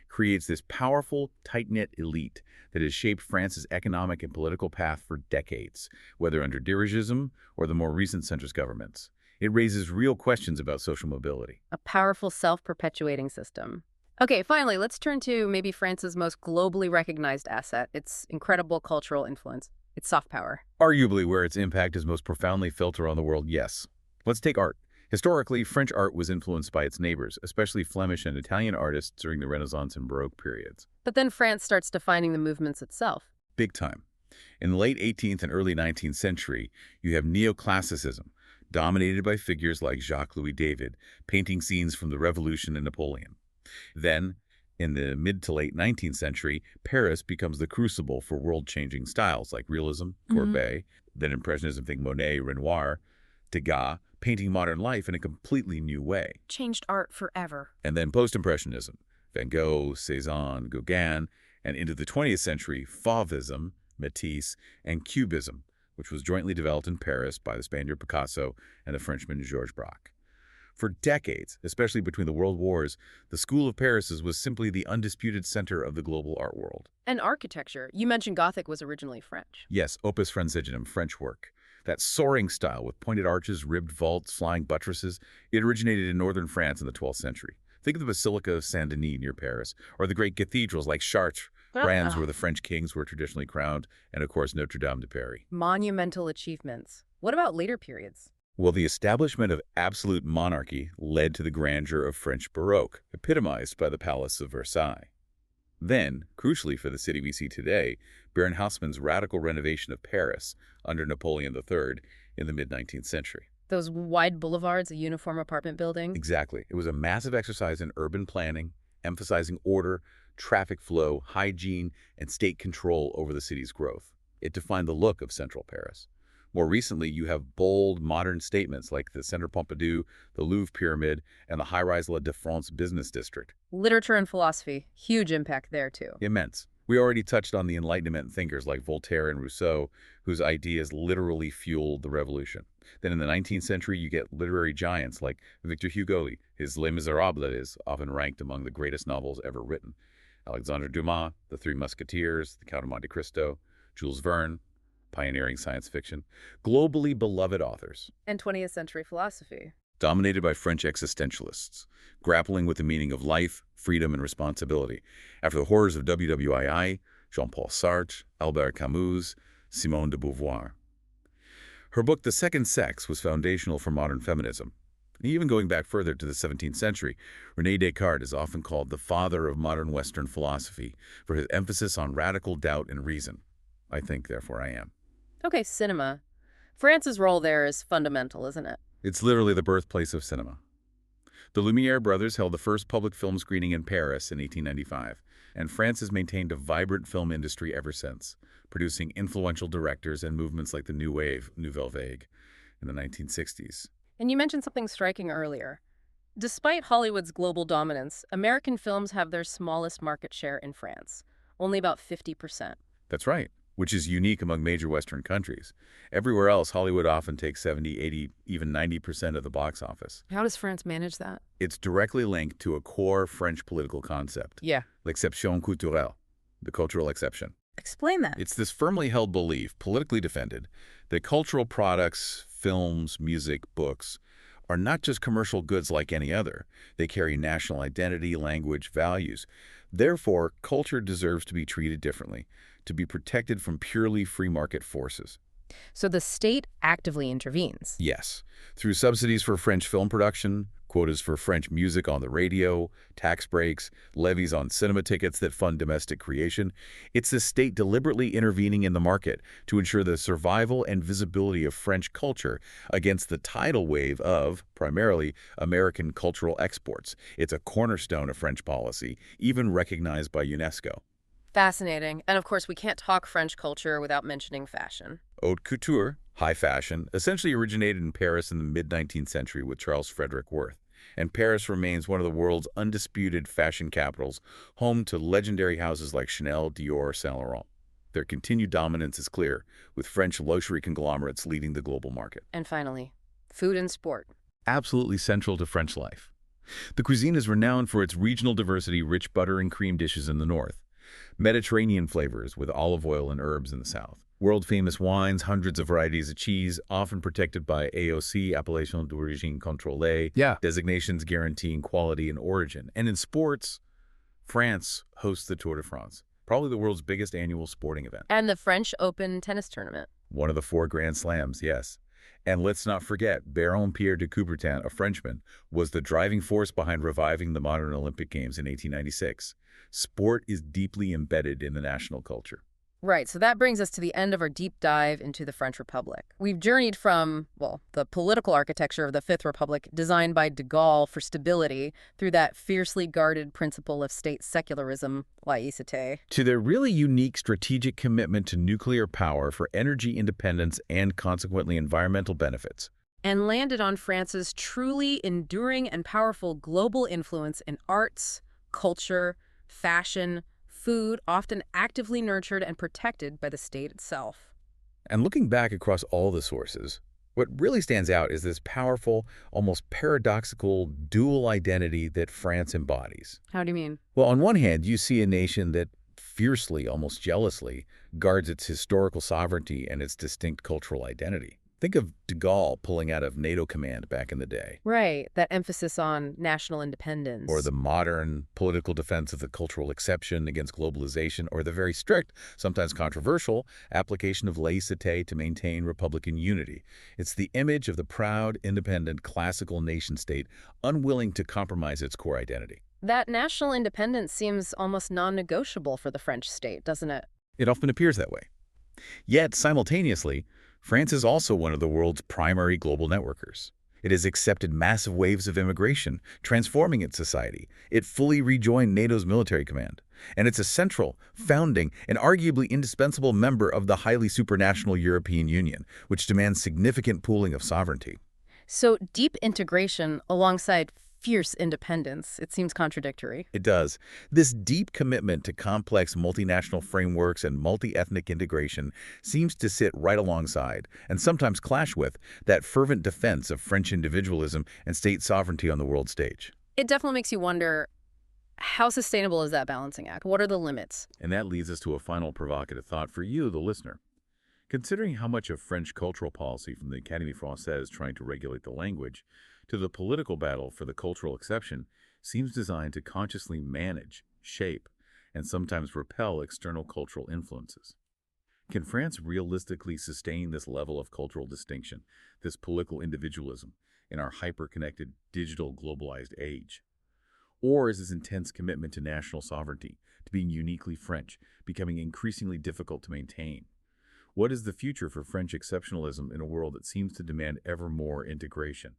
creates this powerful, tight-knit elite that has shaped France's economic and political path for decades, whether under dirigism or the more recent centrist governments. It raises real questions about social mobility. A powerful self-perpetuating system. Okay, finally, let's turn to maybe France's most globally recognized asset, its incredible cultural influence, its soft power. Arguably where its impact is most profoundly felt around the world, yes. Let's take art. Historically, French art was influenced by its neighbors, especially Flemish and Italian artists during the Renaissance and Baroque periods. But then France starts defining the movements itself. Big time. In the late 18th and early 19th century, you have neoclassicism, dominated by figures like Jacques-Louis David, painting scenes from the Revolution and Napoleon. Then, in the mid to late 19th century, Paris becomes the crucible for world-changing styles like realism, Courbet, then Impressionism, think Monet, Renoir, Degas, painting modern life in a completely new way. Changed art forever. And then Post-Impressionism, Van Gogh, Cézanne, Gauguin, and into the 20th century, Fauvism, Matisse, and Cubism, which was jointly developed in Paris by the Spaniard Picasso and the Frenchman Georges Braque. For decades, especially between the world wars, the School of Paris was simply the undisputed center of the global art world. And architecture. You mentioned Gothic was originally French. Yes, opus franzigenum, French work. That soaring style with pointed arches, ribbed vaults, flying buttresses, it originated in northern France in the 12th century. Think of the Basilica of Saint-Denis near Paris, or the great cathedrals like Chartres, Rheims, where the French kings were traditionally crowned, and of course Notre Dame de Paris. Monumental achievements. What about later periods? Well, the establishment of absolute monarchy led to the grandeur of French Baroque, epitomized by the Palace of Versailles. Then, crucially for the city we see today, Baron Haussmann's radical renovation of Paris under Napoleon III in the mid-19th century. Those wide boulevards, a uniform apartment building? Exactly. It was a massive exercise in urban planning, emphasizing order, traffic flow, hygiene, and state control over the city's growth. It defined the look of central Paris. More recently, you have bold, modern statements like the Centre Pompidou, the Louvre Pyramid, and the high-rise La Défense Business District. Literature and philosophy. Huge impact there, too. Immense. We already touched on the Enlightenment thinkers like Voltaire and Rousseau, whose ideas literally fueled the revolution. Then in the 19th century, you get literary giants like Victor Hugo. His Les Miserables is often ranked among the greatest novels ever written. Alexandre Dumas, The Three Musketeers, The Count of Monte Cristo, Jules Verne, pioneering science fiction, globally beloved authors. And 20th century philosophy. Dominated by French existentialists, grappling with the meaning of life, freedom, and responsibility. After the horrors of WWII, Jean-Paul Sartre, Albert Camus, Simone de Beauvoir. Her book, The Second Sex, was foundational for modern feminism. Even going back further to the 17th century, René Descartes is often called the father of modern Western philosophy for his emphasis on radical doubt and reason. I think, therefore I am. Okay, cinema. France's role there is fundamental, isn't it? It's literally the birthplace of cinema. The Lumiere brothers held the first public film screening in Paris in 1895, and France has maintained a vibrant film industry ever since, producing influential directors and movements like the New Wave, Nouvelle Vague, in the 1960s. And you mentioned something striking earlier. Despite Hollywood's global dominance, American films have their smallest market share in France, only about 50%. That's right, which is unique among major Western countries. Everywhere else, Hollywood often takes 70, 80, even 90% of the box office. How does France manage that? It's directly linked to a core French political concept. Yeah. L'exception culturelle, the cultural exception. Explain that. It's this firmly held belief, politically defended, that cultural products, films, music, books, are not just commercial goods like any other. They carry national identity, language, values. Therefore, culture deserves to be treated differently, to be protected from purely free market forces. So the state actively intervenes. Yes, through subsidies for French film production, quotas for French music on the radio, tax breaks, levies on cinema tickets that fund domestic creation. It's the state deliberately intervening in the market to ensure the survival and visibility of French culture against the tidal wave of, primarily, American cultural exports. It's a cornerstone of French policy, even recognized by UNESCO. Fascinating. And of course, we can't talk French culture without mentioning fashion. Haute couture, high fashion, essentially originated in Paris in the mid-19th century with Charles Frederick Worth. And Paris remains one of the world's undisputed fashion capitals, home to legendary houses like Chanel, Dior, Saint Laurent. Their continued dominance is clear, with French luxury conglomerates leading the global market. And finally, food and sport. Absolutely central to French life. The cuisine is renowned for its regional diversity, rich butter and cream dishes in the north, Mediterranean flavors with olive oil and herbs in the south, world-famous wines, hundreds of varieties of cheese, often protected by AOC, Appellation d'Origine Contrôlée, Yeah. designations guaranteeing quality and origin. And in sports, France hosts the Tour de France, probably the world's biggest annual sporting event. And the French Open tennis tournament. One of the 4 Grand Slams, yes. And let's not forget, Baron Pierre de Coubertin, a Frenchman, was the driving force behind reviving the modern Olympic Games in 1896. Sport is deeply embedded in the national culture. Right, so that brings us to the end of our deep dive into the French Republic. We've journeyed from, well, the political architecture of the Fifth Republic, designed by de Gaulle for stability, through that fiercely guarded principle of state secularism, laïcité, To their really unique strategic commitment to nuclear power for energy independence and consequently environmental benefits. and landed on France's truly enduring and powerful global influence in arts, culture, fashion, food, often actively nurtured and protected by the state itself. And looking back across all the sources, what really stands out is this powerful, almost paradoxical dual identity that France embodies. How do you mean? Well, on one hand, you see a nation that fiercely, almost jealously, guards its historical sovereignty and its distinct cultural identity. Think of de Gaulle pulling out of NATO command back in the day, Right, that emphasis on national independence. or the modern political defense of the cultural exception against globalization, or the very strict, sometimes controversial, application of laïcité to maintain republican unity. It's the image of the proud, independent, classical nation-state unwilling to compromise its core identity. That national independence seems almost non-negotiable for the French state, doesn't it? It often appears that way. Yet, simultaneously, France is also one of the world's primary global networkers. It has accepted massive waves of immigration, transforming its society. It fully rejoined NATO's military command. And it's a central, founding, and arguably indispensable member of the highly supranational European Union, which demands significant pooling of sovereignty. So deep integration alongside fierce independence, it seems contradictory. It does. This deep commitment to complex multinational frameworks and multi-ethnic integration seems to sit right alongside, and sometimes clash with, that fervent defense of French individualism and state sovereignty on the world stage. It definitely makes you wonder, how sustainable is that balancing act? What are the limits? And that leads us to a final provocative thought for you, the listener. Considering how much of French cultural policy from the Académie Française trying to regulate the language to the political battle for the cultural exception seems designed to consciously manage, shape, and sometimes repel external cultural influences. Can France realistically sustain this level of cultural distinction, this political individualism, in our hyper-connected, digital, globalized age? Or is this intense commitment to national sovereignty, to being uniquely French, becoming increasingly difficult to maintain? What is the future for French exceptionalism in a world that seems to demand ever more integration?